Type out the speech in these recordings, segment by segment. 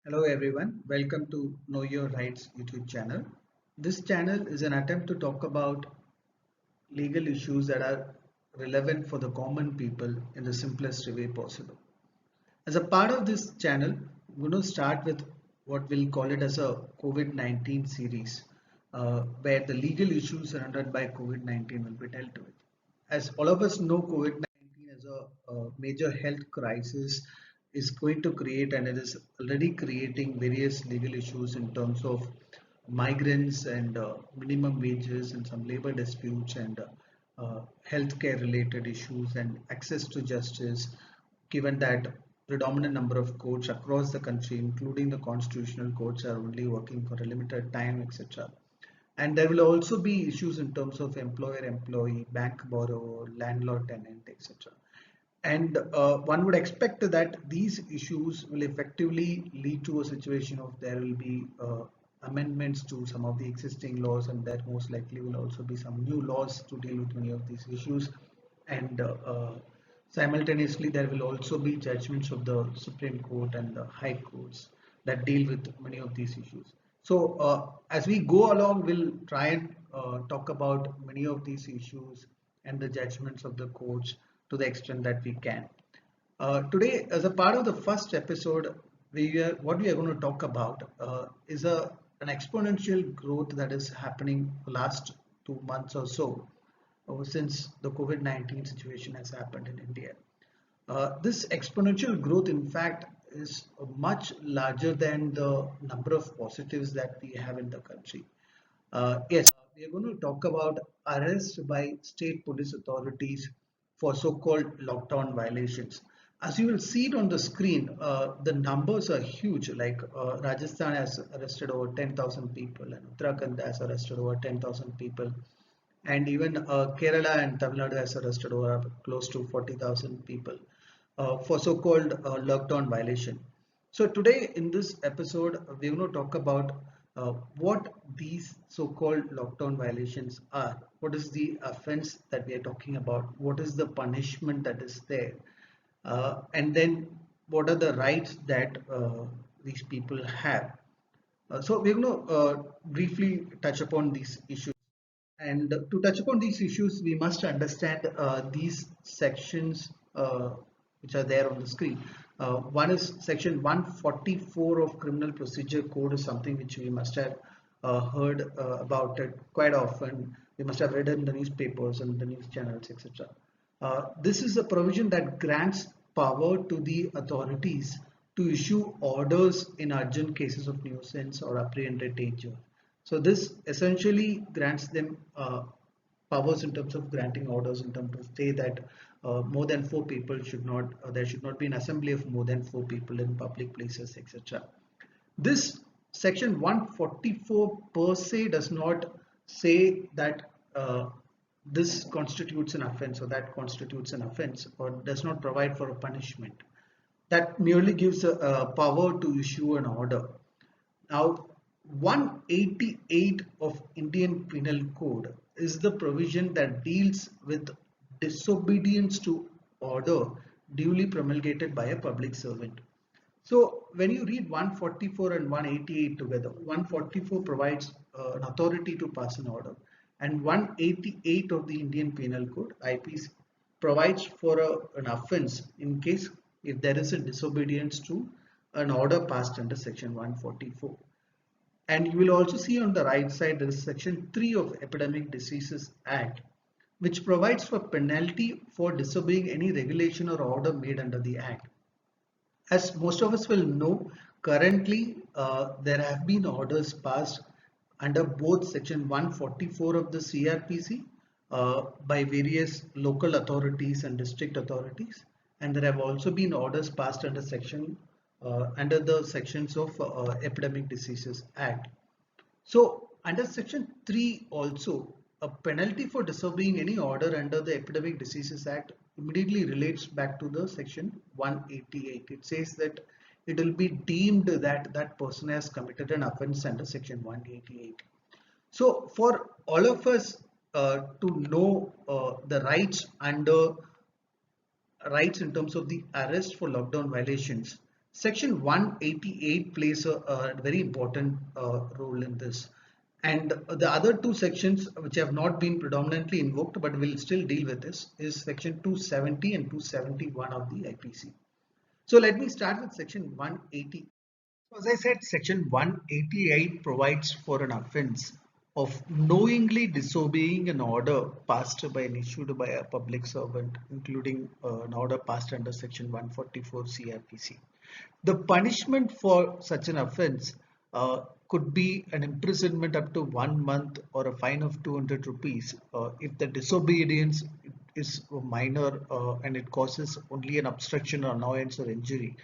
Hello everyone, welcome to Know Your Rights YouTube channel. This channel is an attempt to talk about legal issues that are relevant for the common people in the simplest way possible. As a part of this channel, we're going to start with what we'll call it as a COVID-19 series, where the legal issues surrounded by COVID-19 will be dealt with. As all of us know, COVID-19 as a major health crisis is going to create, and it is already creating various legal issues in terms of migrants and minimum wages and some labor disputes and healthcare related issues and access to justice, given that predominant number of courts across the country, including the constitutional courts, are only working for a limited time, etc. And there will also be issues in terms of employer-employee, bank-borrower, landlord-tenant, etc. And one would expect that these issues will effectively lead to a situation of there will be amendments to some of the existing laws, and there most likely will also be some new laws to deal with many of these issues. And simultaneously, there will also be judgments of the Supreme Court and the High Courts that deal with many of these issues. So, as we go along, we'll try and talk about many of these issues and the judgments of the courts to the extent that we can. Today, as a part of the first episode, what we are going to talk about is an exponential growth that is happening the last 2 months or so since the COVID-19 situation has happened in India. This exponential growth, in fact, is much larger than the number of positives that we have in the country. Yes, we are going to talk about arrests by state police authorities for so-called lockdown violations. As you will see it on the screen, the numbers are huge. Like Rajasthan has arrested over 10,000 people, and Uttarakhand has arrested over 10,000 people, and even Kerala and Tamil Nadu has arrested over close to 40,000 people for so-called lockdown violation. So today in this episode, we're going to talk about what these so-called lockdown violations are. What is the offense that we are talking about? What is the punishment that is there? And then what are the rights that these people have? So we're going to briefly touch upon these issues. And to touch upon these issues, we must understand these sections which are there on the screen. One is section 144 of Criminal Procedure Code is something which we must have heard about it quite often. We must have read in the newspapers and the news channels, etc. This is a provision that grants power to the authorities to issue orders in urgent cases of nuisance or apprehended danger. So this essentially grants them powers in terms of granting orders in terms of say that more than four people should not, there should not be an assembly of more than four people in public places, etc. This section 144 per se does not say that this constitutes an offense or that constitutes an offense, or does not provide for a punishment. That merely gives a power to issue an order. Now, 188 of Indian Penal Code is the provision that deals with disobedience to order duly promulgated by a public servant. So when you read 144 and 188 together, 144 provides an authority to pass an order, and 188 of the Indian Penal Code (IPC) provides for an offence in case if there is a disobedience to an order passed under section 144. And you will also see on the right side there is section 3 of Epidemic Diseases Act, which provides for penalty for disobeying any regulation or order made under the act. As most of us will know, currently there have been orders passed under both section 144 of the CRPC by various local authorities and district authorities, and there have also been orders passed under under the sections of Epidemic Diseases Act. So under section 3 also, a penalty for disobeying any order under the Epidemic Diseases Act immediately relates back to the section 188. It says that it will be deemed that that person has committed an offence under section 188. So for all of us to know the rights in terms of the arrest for lockdown violations, Section 188 plays a very important role in this. And the other two sections which have not been predominantly invoked but will still deal with this is section 270 and 271 of the IPC. So let me start with section 180. So as I said, section 188 provides for an offense of knowingly disobeying an order passed by and issued by a public servant, including an order passed under section 144 CRPC. The punishment for such an offense could be an imprisonment up to 1 month or a fine of 200 rupees if the disobedience is minor and it causes only an obstruction or annoyance or injury.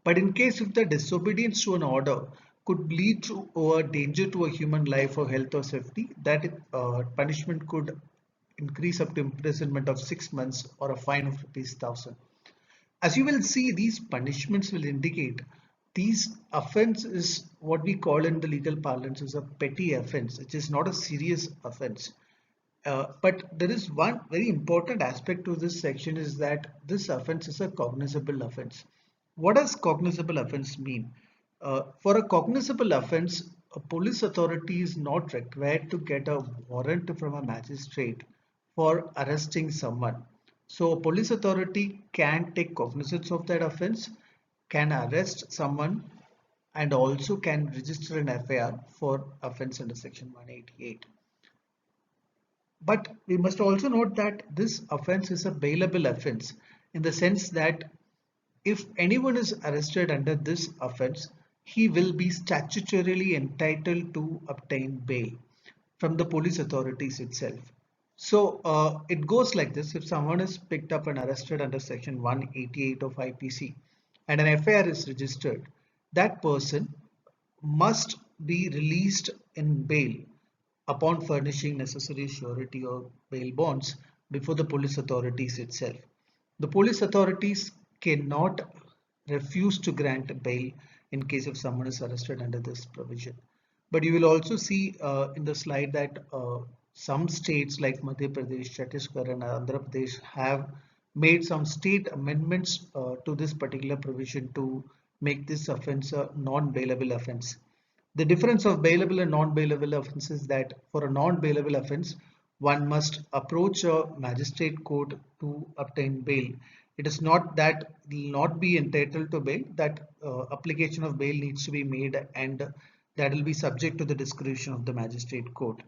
But in case if the disobedience to an order could lead to a danger to a human life or health or safety, that punishment could increase up to imprisonment of 6 months or a fine of rupees 1000. As you will see, these punishments will indicate these offense is what we call in the legal parlance is a petty offense. It is not a serious offense. But there is one very important aspect to this section is that this offense is a cognizable offense. What does cognizable offense mean? For a cognizable offense, a police authority is not required to get a warrant from a magistrate for arresting someone. So a police authority can take cognizance of that offense, can arrest someone, and also can register an FIR for offense under section 188. But we must also note that this offense is a bailable offense in the sense that if anyone is arrested under this offense, he will be statutorily entitled to obtain bail from the police authorities itself. So it goes like this. If someone is picked up and arrested under section 188 of IPC and an FIR is registered, that person must be released in bail upon furnishing necessary surety or bail bonds before the police authorities itself. The police authorities cannot refuse to grant bail in case if someone is arrested under this provision. But you will also see in the slide that some states like Madhya Pradesh, Chhattisgarh and Andhra Pradesh have made some state amendments to this particular provision to make this offence a non-bailable offence. The difference of bailable and non-bailable offence is that for a non-bailable offence, one must approach a magistrate court to obtain bail. It is not that will not be entitled to bail, that application of bail needs to be made and that will be subject to the discretion of the magistrate court.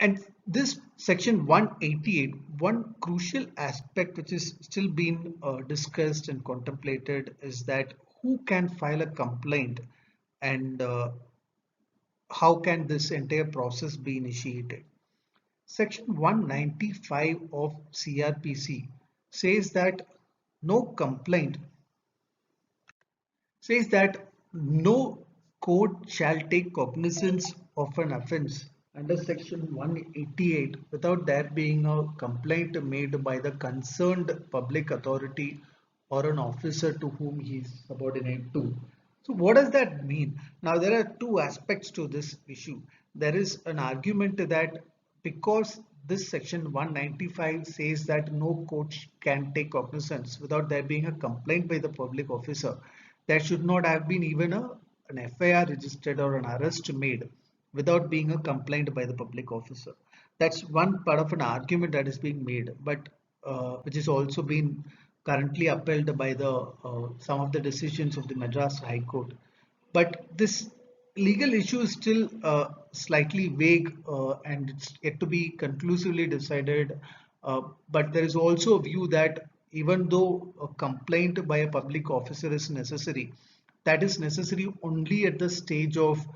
And this section 188, one crucial aspect which is still being discussed and contemplated is that who can file a complaint and how can this entire process be initiated. Section 195 of CRPC says that no complaint says that no court shall take cognizance of an offence under section 188 without there being a complaint made by the concerned public authority or an officer to whom he is subordinate to. So what does that mean? Now there are two aspects to this issue. There is an argument that because this section 195 says that no court can take cognizance without there being a complaint by the public officer, there should not have been even an FIR registered or an arrest made without being a complaint by the public officer. That's one part of an argument that is being made, but which is also being currently upheld by the some of the decisions of the Madras High Court. But this legal issue is still slightly vague and it's yet to be conclusively decided. But there is also a view that even though a complaint by a public officer is necessary, that is necessary only at the stage of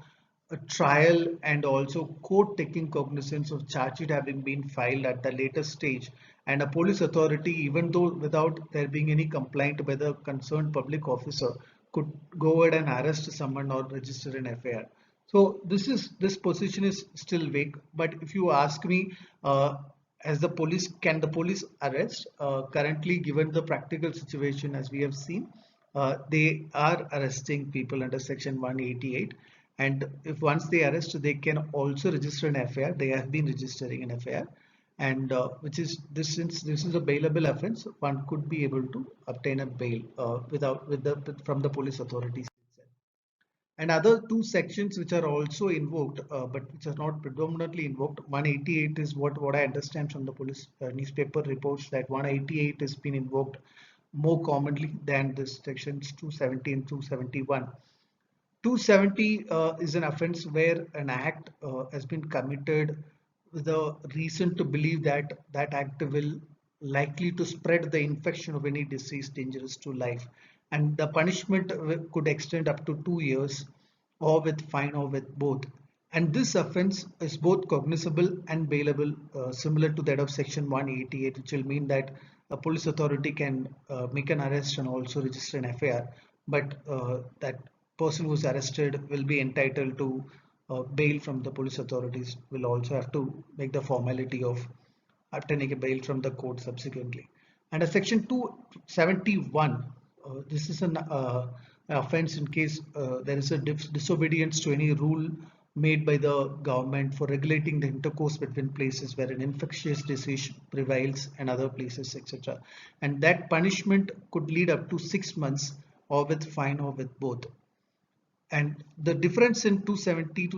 a trial and also court taking cognizance of charge sheet having been filed at the later stage, and a police authority, even though without there being any complaint by the concerned public officer, could go ahead and arrest someone or register an FIR. So this position is still vague. But if you ask me, as the police, can the police arrest? Currently, given the practical situation as we have seen, they are arresting people under section 188. And if once they arrest, they can also register an FIR. They have been registering an FIR. and which is this, since this is a bailable offence, one could be able to obtain a bail without with the from the police authorities itself. And other two sections which are also invoked, but which are not predominantly invoked. 188 is what I understand from the police newspaper reports, that 188 has been invoked more commonly than this sections 270 and 271. 270 is an offence where an act has been committed with a reason to believe that that act will likely to spread the infection of any disease dangerous to life, and the punishment could extend up to 2 years, or with fine, or with both. And this offence is both cognizable and bailable, similar to that of section 188, which will mean that a police authority can make an arrest and also register an FIR, but that person who's arrested will be entitled to bail from the police authorities, will also have to make the formality of obtaining a bail from the court subsequently. And a section 271, this is an offence in case there is a disobedience to any rule made by the government for regulating the intercourse between places where an infectious disease prevails and other places, etc. And that punishment could lead up to 6 months, or with fine, or with both. And the difference in 270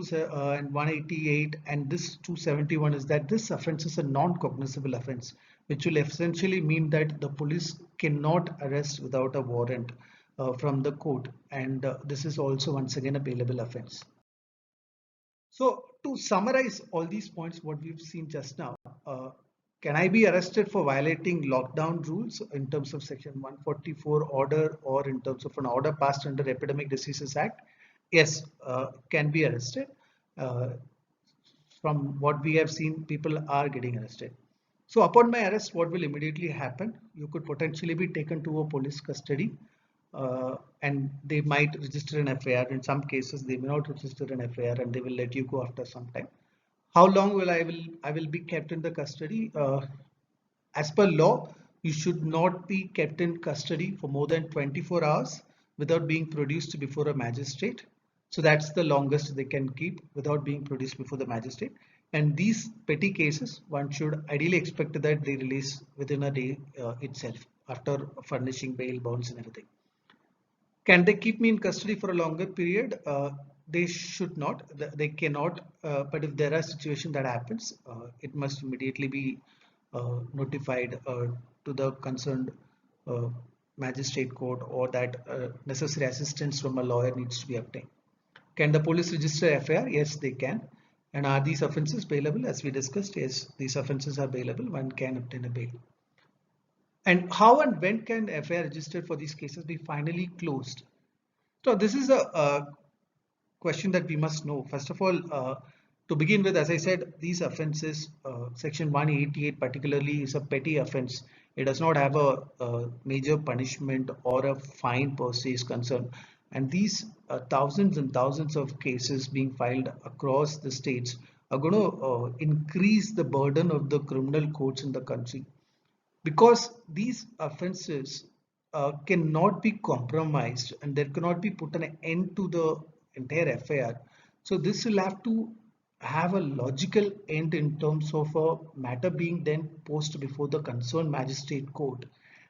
and 188 and this 271 is that this offence is a non-cognizable offence, which will essentially mean that the police cannot arrest without a warrant from the court, and this is also once again a bailable offence. So to summarize all these points, what we've seen just now, can I be arrested for violating lockdown rules in terms of section 144 order, or in terms of an order passed under Epidemic Diseases Act? Yes, can be arrested. From what we have seen, people are getting arrested. So upon my arrest, what will immediately happen? You could potentially be taken to a police custody, and they might register an FIR. In some cases, they may not register an FIR, and they will let you go after some time. How long will I will be kept in the custody? As per law, you should not be kept in custody for more than 24 hours without being produced before a magistrate. So that's the longest they can keep without being produced before the magistrate. And these petty cases, one should ideally expect that they release within a day itself, after furnishing bail bonds and everything. Can they keep me in custody for a longer period? They should not, they cannot, but if there are situations that happens, it must immediately be notified to the concerned magistrate court, or that necessary assistance from a lawyer needs to be obtained. Can the police register FIR? Yes, they can. And are these offences bailable? As we discussed, yes, these offences are bailable. One can obtain a bail. And how and when can FIR registered for these cases be finally closed? So this is a question that we must know. First of all, to begin with, as I said, these offences, section 188 particularly, is a petty offence. It does not have a major punishment or a fine per se is concerned. And these thousands and thousands of cases being filed across the states are going to increase the burden of the criminal courts in the country, because these offences cannot be compromised, and there cannot be put an end to the entire FIR. So this will have to have a logical end in terms of a matter being then posted before the concerned magistrate court,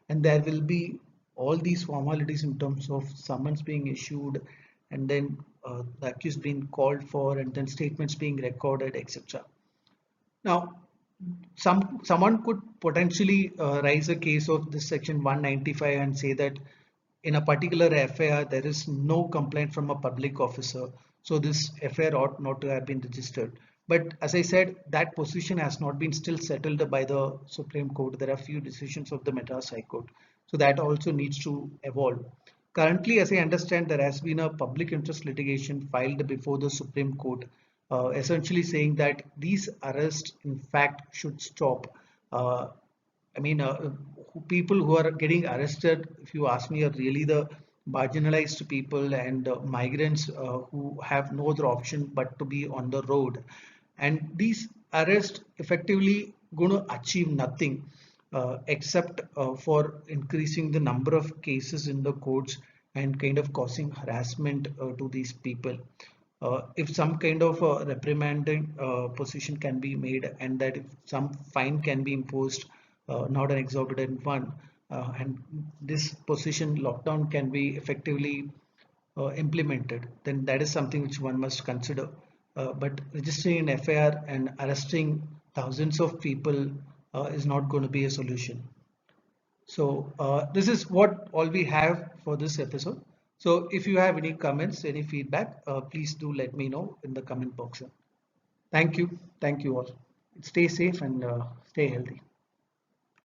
and there will be all these formalities in terms of summons being issued, and then the accused being called for, and then statements being recorded, etc. Now, someone could potentially raise a case of this section 195 and say that in a particular FIR there is no complaint from a public officer, so this FIR ought not to have been registered. But as I said, that position has not been still settled by the Supreme Court. There are few decisions of the Madras High Court, so that also needs to evolve. Currently, as I understand, there has been a public interest litigation filed before the Supreme Court, essentially saying that these arrests in fact should stop. I mean, people who are getting arrested, if you ask me, are really the marginalized people and migrants who have no other option but to be on the road. And these arrests effectively going to achieve nothing except for increasing the number of cases in the courts and kind of causing harassment to these people. if some kind of reprimanding position can be made, and that if some fine can be imposed, not an exorbitant one, and this position lockdown can be effectively implemented, then that is something which one must consider. But registering an FIR and arresting thousands of people is not going to be a solution. So this is what all we have for this episode. So if you have any comments, any feedback, please do let me know in the comment box. Thank you. Thank you all. Stay safe and stay healthy.